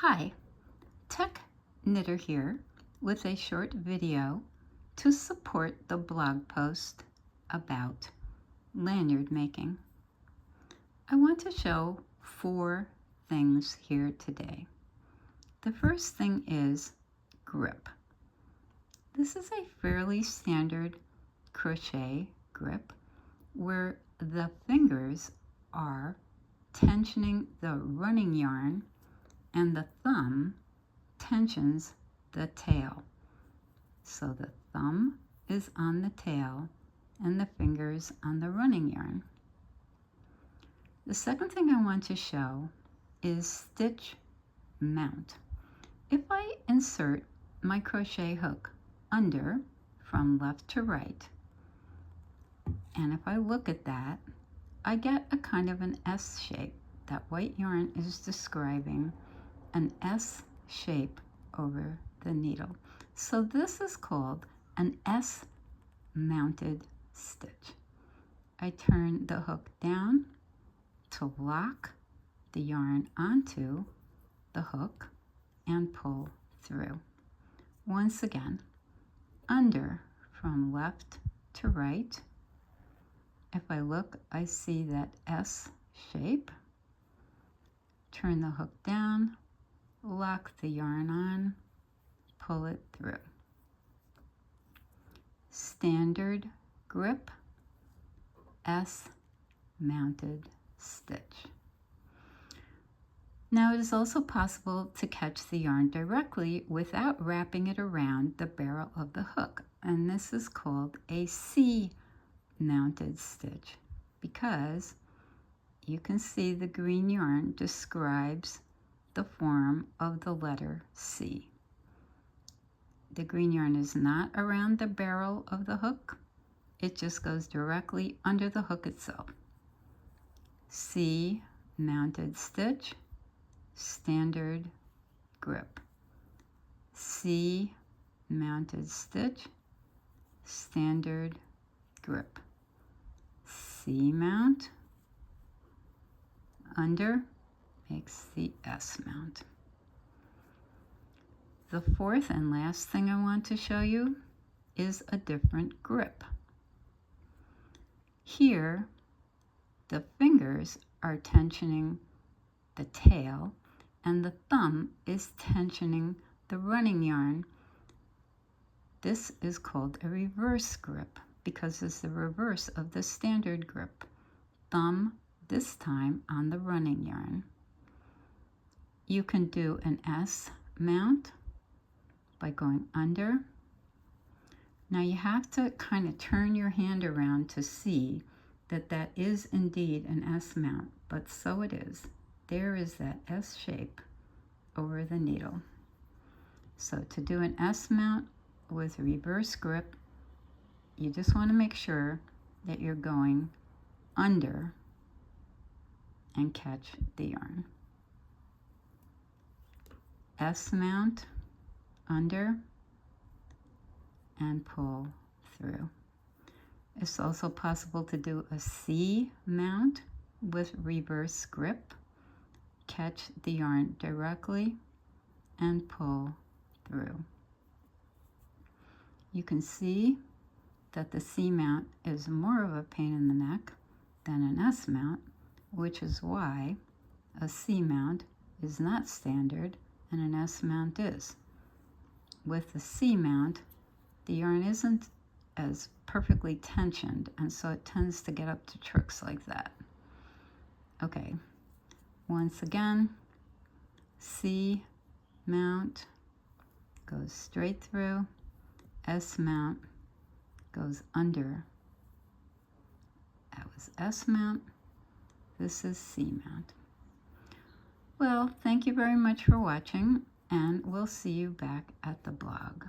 Hi, TECHknitter here with a short video to support the blog post about lanyard making. I want to show 4 things here today. The first thing is grip. This is a fairly standard crochet grip where the fingers are tensioning the running yarn and the thumb tensions the tail. So the thumb is on the tail and the fingers on the running yarn. The second thing I want to show is stitch mount. If I insert my crochet hook under from left to right, and if I look at that, I get a kind of an S shape. That white yarn is describing an S shape over the needle. So this is called an S mounted stitch. I turn the hook down to lock the yarn onto the hook and pull through. Once again, under from left to right. If I look, I see that S shape. Turn the hook down, lock the yarn on, pull it through. Standard grip, S mounted stitch. Now it is also possible to catch the yarn directly without wrapping it around the barrel of the hook, and this is called a C mounted stitch because you can see the green yarn describes the form of the letter C. The green yarn is not around the barrel of the hook. It just goes directly under the hook itself. C mounted stitch, standard grip. C mounted stitch, standard grip. C mount, under makes the S mount. The fourth and last thing I want to show you is a different grip. Here, the fingers are tensioning the tail and the thumb is tensioning the running yarn. This is called a reverse grip because it's the reverse of the standard grip. Thumb this time on the running yarn. You can do an S mount by going under. Now you have to kind of turn your hand around to see that that is indeed an S mount, but so it is. There is that S shape over the needle. So to do an S mount with reverse grip, you just want to make sure that you're going under and catch the yarn. S mount, under, and pull through. It's also possible to do a C mount with reverse grip, catch the yarn directly, and pull through. You can see that the C mount is more of a pain in the neck than an S mount, which is why a C mount is not standard and an S mount is. With the C mount, the yarn isn't as perfectly tensioned, and so it tends to get up to tricks like that. Okay, once again, C mount goes straight through, S mount goes under. That was S mount. This is C mount. Well, thank you very much for watching, and we'll see you back at the blog.